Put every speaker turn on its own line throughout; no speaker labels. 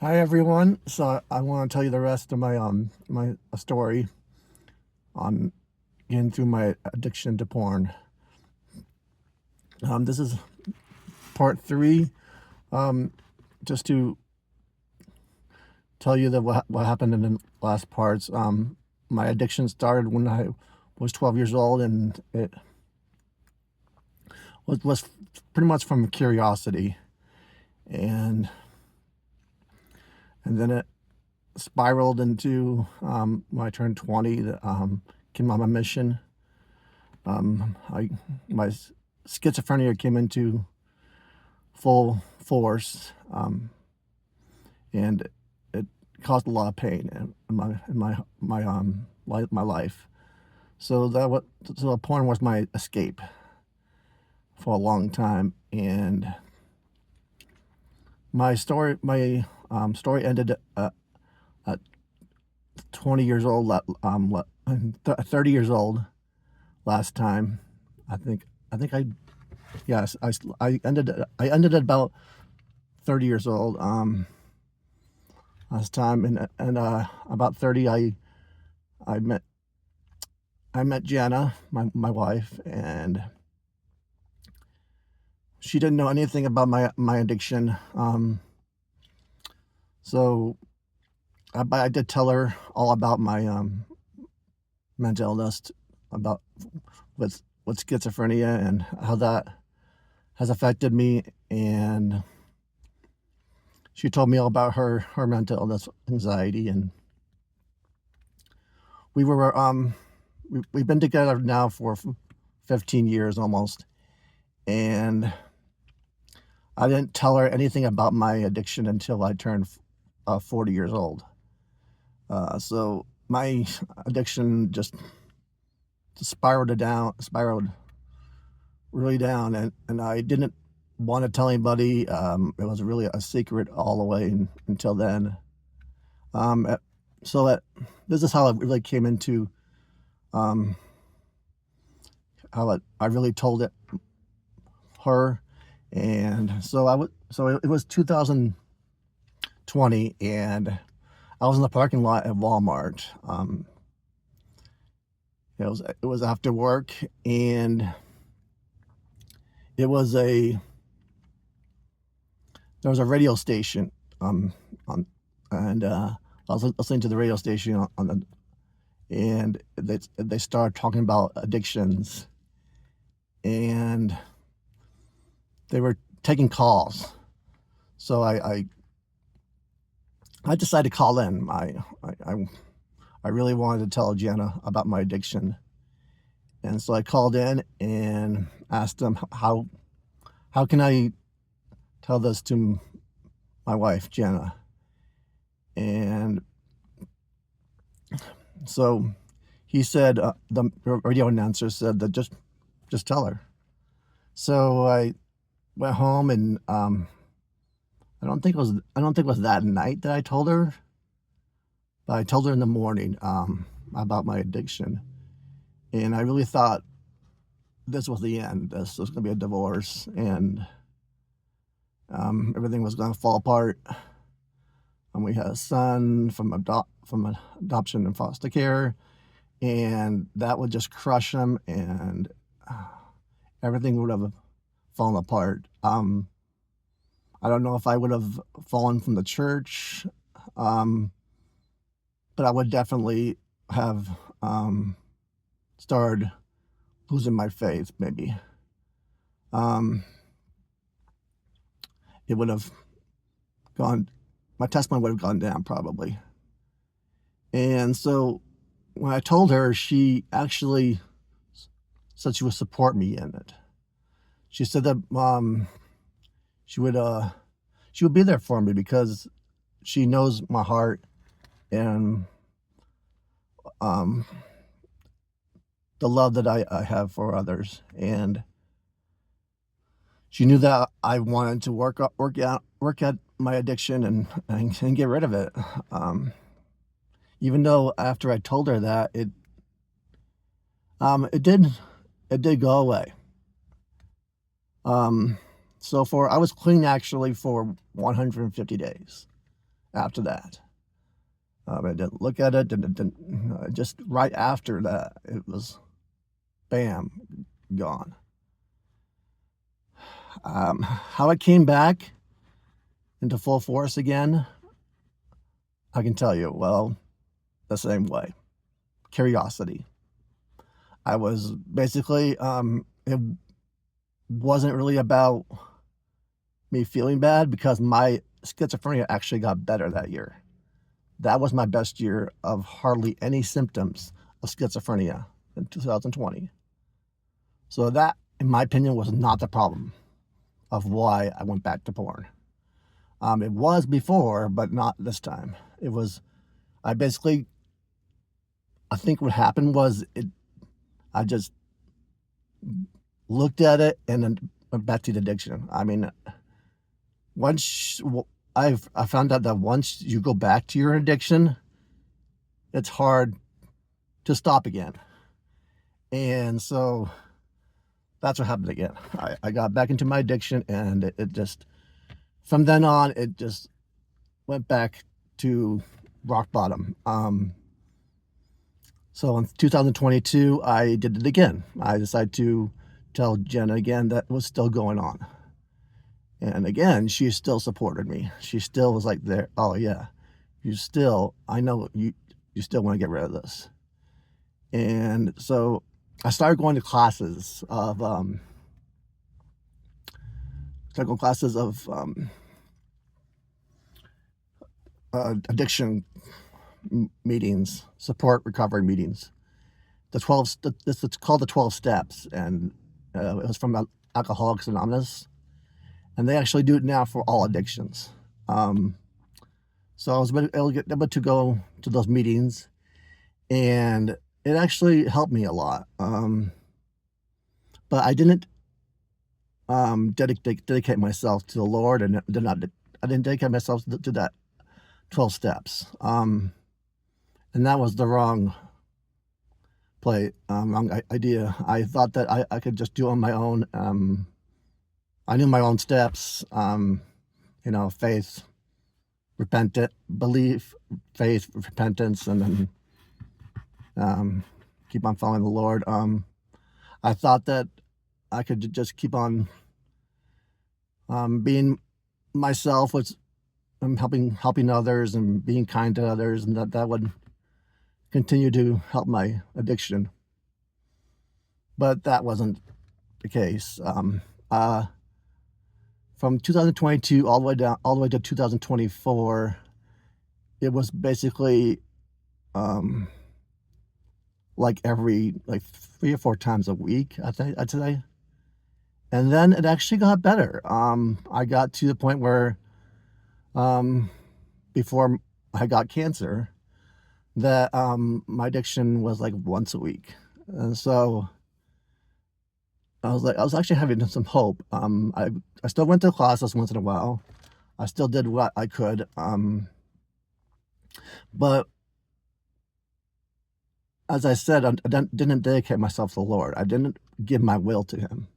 Hi everyone. So I want to tell you the rest of my story on getting through my addiction to porn. This is part three. Just to tell you that what happened in the last parts. My addiction started when I was 12 years old, and it was pretty much from curiosity, and then it spiraled into when I turned 20. Came on my mission. My schizophrenia came into full force, and it caused a lot of pain in my life. So porn was my escape for a long time, and my story ended at 20 years old, 30 years old last time. I think I yes I ended at about 30 years old last time, and about 30 I met Jana, my wife, and she didn't know anything about my addiction. So I did tell her all about my mental illness, about with schizophrenia and how that has affected me, and she told me all about her mental illness, anxiety, and we've been together now for 15 years almost, and I didn't tell her anything about my addiction until I turned 40 years old. So my addiction just spiraled really down, and I didn't want to tell anybody. It was really a secret all the way until then. Um, at, this is how it really came into um, I really told it her, and it was 2020, and I was in the parking lot at Walmart. It was after work, and it was a there was a radio station on and I was listening to the radio station and they started talking about addictions, and they were taking calls. So I decided to call in. I really wanted to tell Jenna about my addiction, and so I called in and asked them how can I tell this to my wife Jenna, and so he said, the radio announcer said that just tell her. So I went home, and I don't think it was that night that I told her, but I told her in the morning about my addiction, and I really thought this was the end. This was going to be a divorce, and everything was going to fall apart. And we had a son from adoption and foster care, and that would just crush him, and everything would have fallen apart. I don't know if I would have fallen from the church, but I would definitely have started losing my faith, maybe. It would have gone, my testimony would have gone down probably. And so when I told her, she actually said she would support me in it. She said that she would be there for me because she knows my heart and the love that I have for others, and she knew that I wanted to work at my addiction and get rid of it. Even though after I told her that, it did go away. I was clean actually for 150 days, after that. I didn't look at it, just right after that, it was bam, gone. How it came back into full force again, I can tell you, well, the same way. Curiosity. I was basically, it wasn't really about me feeling bad because my schizophrenia actually got better that year. That was my best year of hardly any symptoms of schizophrenia in 2020. So that, in my opinion, was not the problem of why I went back to porn. It was before, but not this time. It was, I think what happened was I just looked at it and then went back to the addiction. I mean, I found out that once you go back to your addiction, it's hard to stop again. And so that's what happened again. I got back into my addiction, and it just, from then on, it just went back to rock bottom. So in 2022, I did it again. I decided to tell Jenna again that was still going on. And again, she still supported me. She still was like, there, oh yeah, I know you still want to get rid of this. And so I started going to classes of, addiction meetings, support recovery meetings. It's called the 12 steps. And it was from Alcoholics Anonymous. And they actually do it now for all addictions. So I was able to go to those meetings, and it actually helped me a lot. But I didn't dedicate myself to the Lord, and I didn't dedicate myself to that 12 steps. And that was the wrong wrong idea. I thought that I could just do it on my own. I knew my own steps, faith, belief, faith, repentance, and then keep on following the Lord. I thought that I could just keep on being myself, helping others and being kind to others, and that would continue to help my addiction. But that wasn't the case. From 2022 all the way to 2024, it was basically like 3 or 4 times a week, I'd say. And then it actually got better. I got to the point where before I got cancer, that my addiction was like once a week. And so I was actually having some hope. I still went to classes once in a while. I still did what I could. But as I said, I didn't dedicate myself to the Lord. I didn't give my will to Him.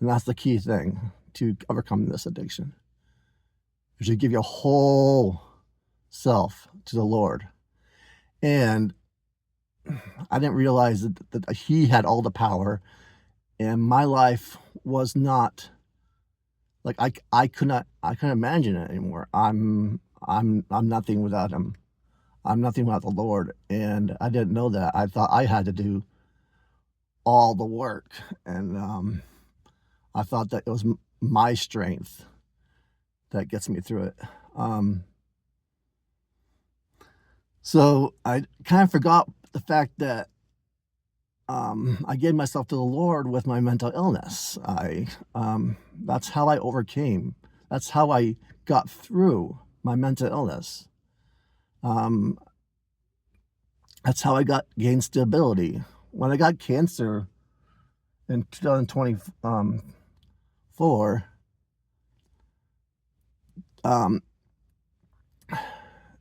And that's the key thing to overcome this addiction. You should give your whole self to the Lord. And I didn't realize that He had all the power, and my life was not like I couldn't imagine it anymore. I'm nothing without Him. I'm nothing without the Lord, and I didn't know that. I thought I had to do all the work, and I thought that it was my strength that gets me through it. So I kind of forgot the fact that I gave myself to the Lord with my mental illness. That's how I overcame. That's how I got through my mental illness. That's how I gained stability. When I got cancer in 2024,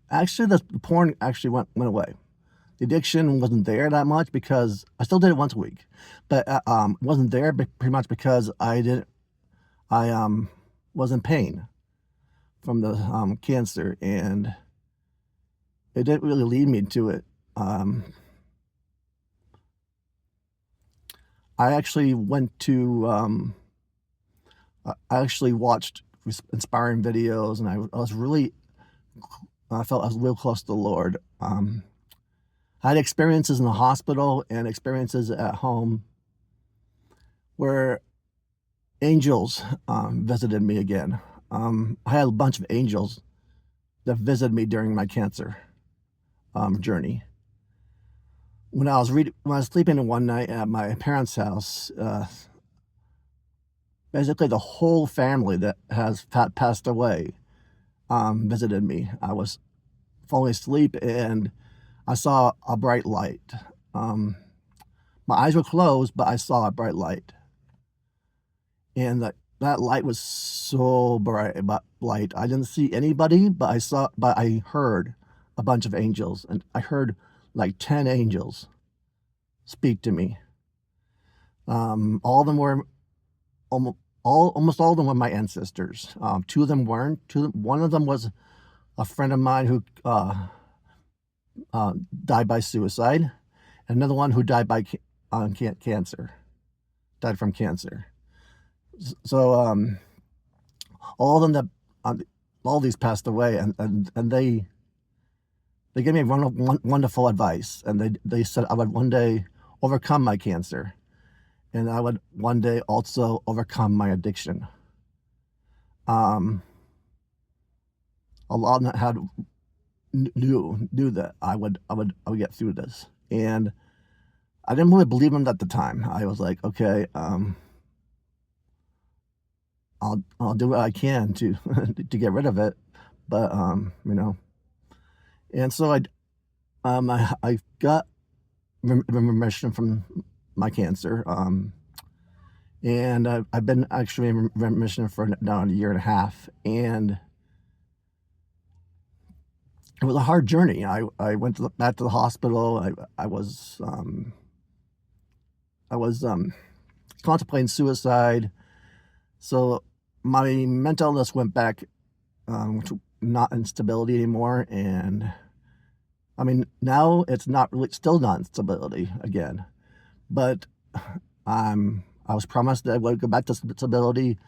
actually the porn actually went away. The addiction wasn't there that much because I still did it once a week, but wasn't there pretty much because I was in pain. from the cancer, and it didn't really lead me to it. Um, I actually went to I actually watched inspiring videos, and I was really I felt I was real close to the Lord. I had experiences in the hospital and experiences at home where angels visited me again. I had a bunch of angels that visited me during my cancer journey. When I was sleeping one night at my parents' house, basically the whole family that has passed away visited me. I was falling asleep and I saw a bright light. Um, my eyes were closed, but I saw a bright light, and that light was so bright, but light. I didn't see anybody, but I heard a bunch of angels, and I heard like 10 angels speak to me. All of them were almost all of them were my ancestors. Two of them weren't. One of them was a friend of mine who died by suicide, and another one who died by cancer, died from cancer. So all of them all these passed away, and they gave me wonderful advice, and they said I would one day overcome my cancer, and I would one day also overcome my addiction. A lot of them had knew that I would get through this, and I didn't really believe them at the time. I was like, okay, I'll do what I can to to get rid of it, but and so I got remission from my cancer, and I've been actually in remission for now a year and a half, and it was a hard journey. I went back to the hospital. I was contemplating suicide, so my mental illness went back to not instability anymore, and I mean now it's not really still not instability again, but I was promised that I would go back to stability.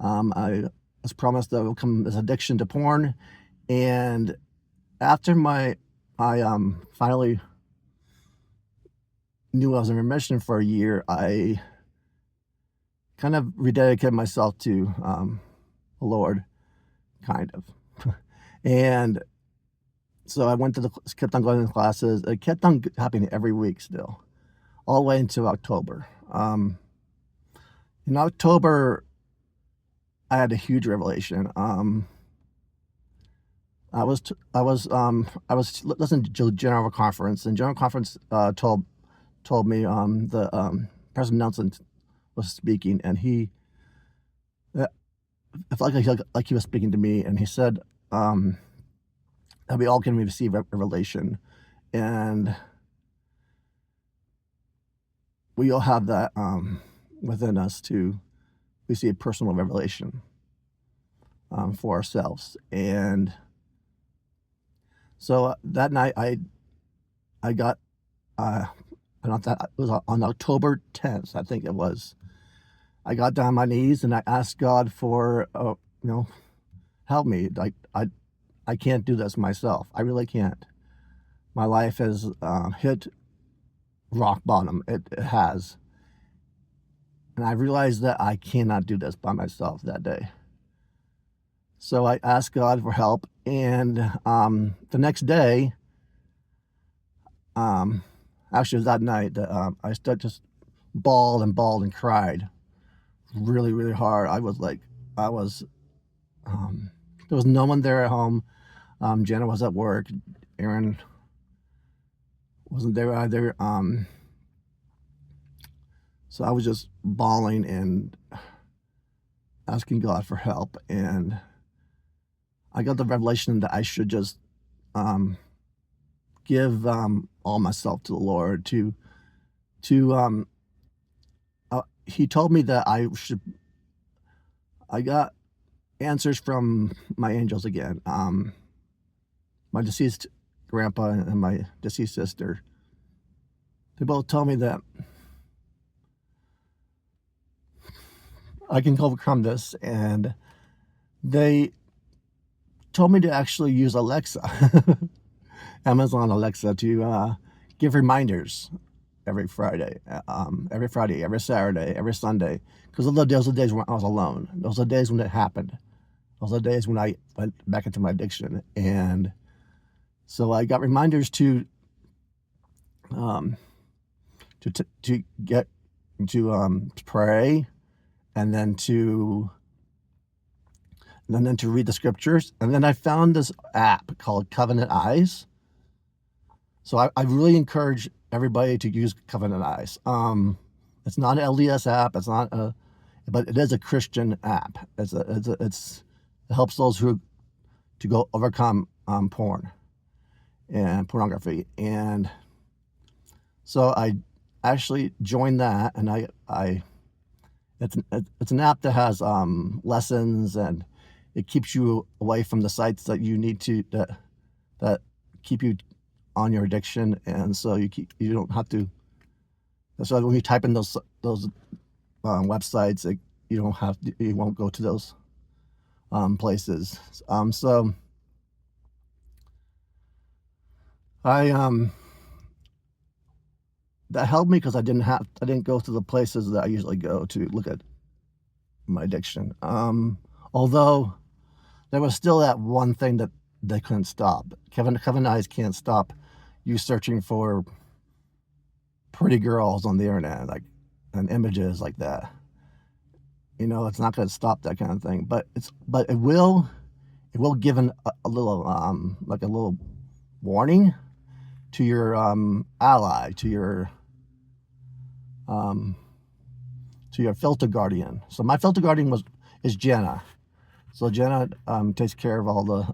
I was promised that I would come this addiction to porn, and after I finally knew I was in remission for a year, I kind of rededicated myself to the Lord, kind of. And so I kept on going to classes. It kept on happening every week still, all the way until October. In October, I had a huge revelation. I was listening to General Conference, and General Conference told me President Nelson was speaking, and it felt like he was speaking to me, and he said that we all can receive a revelation, and we all have that within us to receive personal revelation for ourselves. And so that night I got not that it was on October 10th, I think it was. I got down on my knees and I asked God for help me. I can't do this myself. I really can't. My life has hit rock bottom. It has. And I realized that I cannot do this by myself that day. So I asked God for help, and the next day, actually it was that night that I just bawled and cried really, really hard. There was no one there at home. Jenna was at work. Aaron wasn't there either. So I was just bawling and asking God for help, and I got the revelation that I should just give all myself to the Lord. He told me that I got answers from my angels again. My deceased grandpa and my deceased sister, they both told me that I can overcome this, and they told me to actually use Alexa, Amazon Alexa, to give reminders every Friday, every Saturday, every Sunday, because those are the days when I was alone. Those are the days when it happened. Those are the days when I went back into my addiction, and so I got reminders um, to get to pray, and then to read the scriptures, and then I found this app called Covenant Eyes. So I really encourage everybody to use Covenant Eyes. It's not an LDS app. It's not but it is a Christian app. It helps those who to go overcome porn and pornography. And so I actually joined that, and it's an app that has lessons, and it keeps you away from the sites that you need to that keep you on your addiction, and so you don't have to. So when you type in those websites, you won't go to those places. So I that helped me because I didn't go to the places that I usually go to look at my addiction. Although there was still that one thing that they couldn't stop. Kevin Eyes can't stop you searching for pretty girls on the internet, and images like that. It's not going to stop that kind of thing, but it will give a little like a little warning to your ally, to your filter guardian. So my filter guardian is Jenna. So Jenna takes care of all the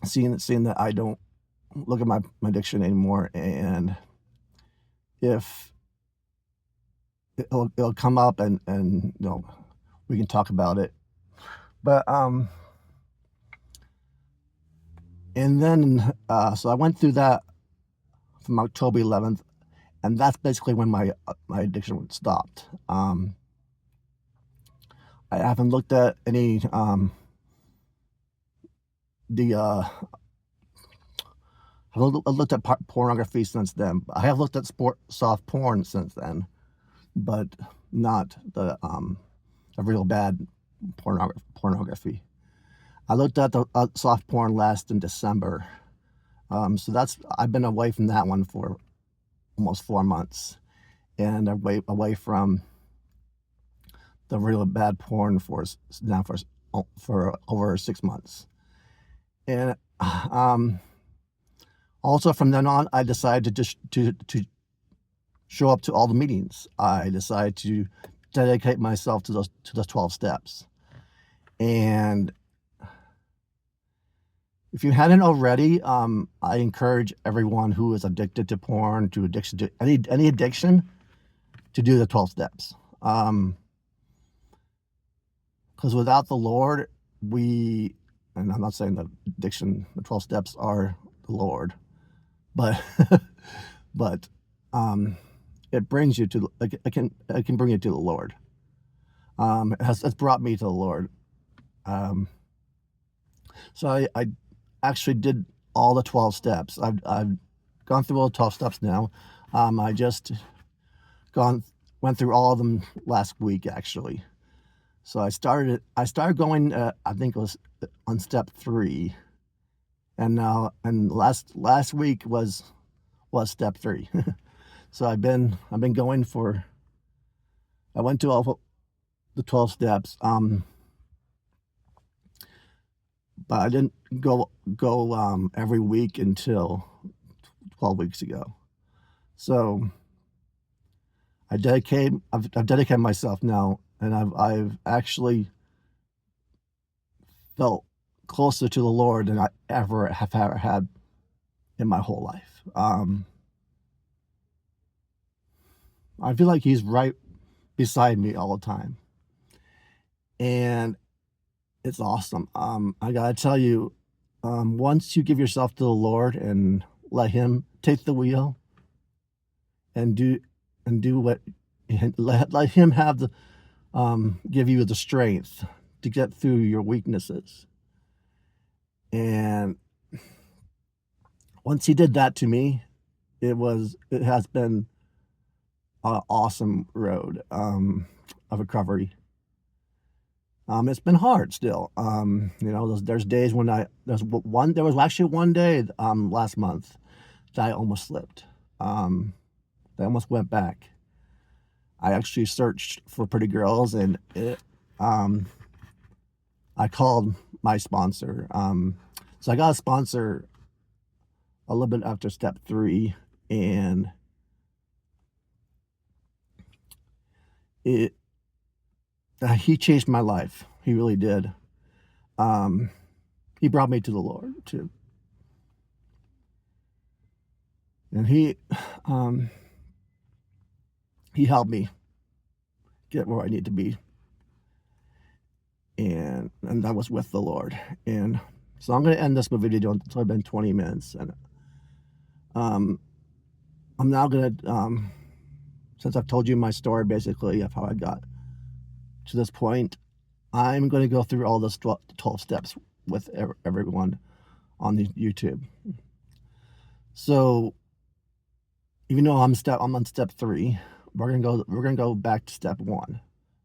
seeing that I don't look at my addiction anymore, and if it'll come up, and we can talk about it. But and then so I went through that from October 11th, and that's basically when my addiction stopped. I haven't looked at any I've looked at pornography since then. I have looked at soft porn since then, but not the real bad pornography. I looked at the soft porn last in December. So I've been away from that one for almost 4 months, and away from the real bad porn for over 6 months. And also from then on, I decided to show up to all the meetings. I decided to dedicate myself to those 12 steps. And if you hadn't already, I encourage everyone who is addicted to porn, to any addiction, to do the 12 steps. Because without the Lord, and I'm not saying that addiction, the 12 steps are the Lord, but it brings you to, it can bring you to the Lord. It's brought me to the Lord. So I actually did all the 12 steps. I've gone through all the 12 steps now. I just went through all of them last week, actually. So I started going, I think it was on step 3. And last week was step 3. So I've been going I went to all the 12 steps. But I didn't go every week until 12 weeks ago. So I've dedicated myself now, and I've actually felt closer to the Lord than I ever had in my whole life. I feel like He's right beside me all the time. and it's awesome. I gotta tell you, once you give yourself to the Lord and let Him take the wheel and do what and let Him have the give you the strength to get through your weaknesses. And once He did that to me, it has been an awesome road of recovery. It's been hard still. There's days when there was actually one day last month that I almost slipped. I almost went back. I actually searched for pretty girls, and I called my sponsor. So I got a sponsor a little bit after step 3, and he changed my life. He really did. He brought me to the Lord too, and he helped me get where I need to be, and that was with the Lord. And so I'm going to end this video until I've been 20 minutes, and I'm now going to, since I've told you my story basically of how I got to this point, I'm going to go through all the 12 steps with everyone on the YouTube. So even though I'm on step 3, we're gonna go back to step 1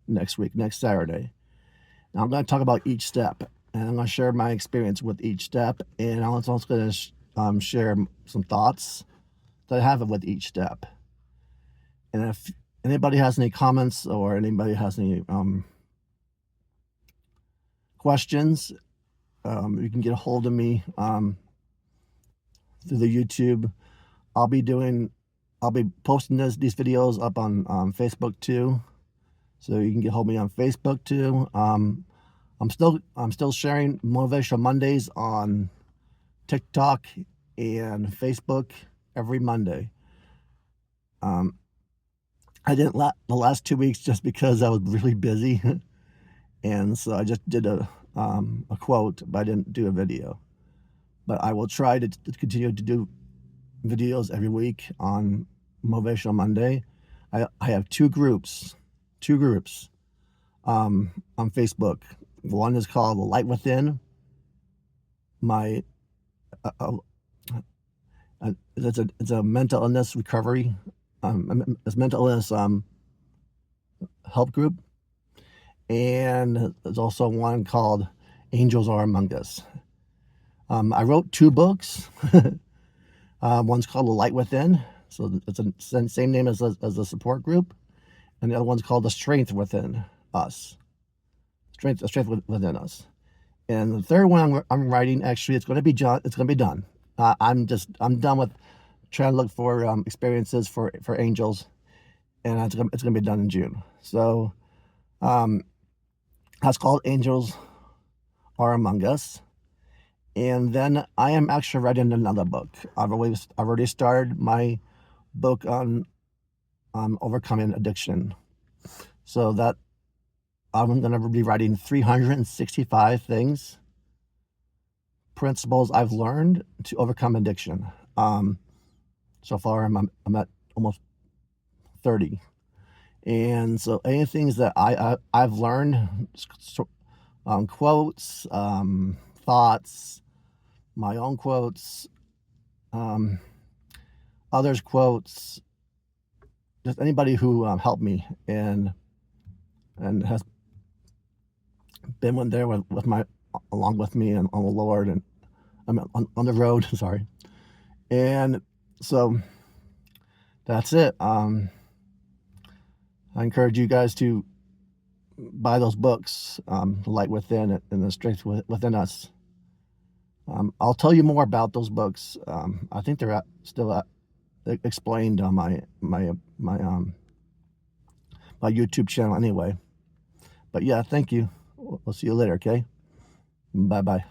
next week, next Saturday. Now I'm going to talk about each step, and I'm going to share my experience with each step, and I'm also going to share some thoughts that I have with each step. And if anybody has any comments or anybody has any questions, you can get a hold of me through the YouTube. I'll be posting these videos up on Facebook too, so you can get hold of me on Facebook too. I'm still sharing Motivational Mondays on TikTok and Facebook every Monday. I didn't the last 2 weeks just because I was really busy, and so I just did a quote, but I didn't do a video. But I will try to continue to do videos every week on Motivational Monday. I have two groups on Facebook. One is called The Light Within. It's a mental illness recovery. It's mental illness help group, and there's also one called Angels Are Among Us. I wrote 2 books. One's called The Light Within, so it's the same name as the support group, and the other one's called The Strength Within Us. Strength Within Us. And the third one I'm writing, actually, it's going to be done. I'm done with trying to look for experiences for angels, and it's going to be done in June. So that's called Angels Are Among Us. And then I am actually writing another book. I've already started my book on overcoming addiction. So that I'm going to be writing 365 things, principles I've learned to overcome addiction. So far, I'm at almost 30. And so any things that I've learned, quotes, thoughts, my own quotes, others' quotes, just anybody who helped me and has been there along with me and on the Lord, and I'm on the road. Sorry. And so that's it. I encourage you guys to buy those books, The Light Within and The Strength Within Us. I'll tell you more about those books. I think they're still explained on my YouTube channel anyway. But yeah, thank you. We'll see you later, okay? Bye-bye.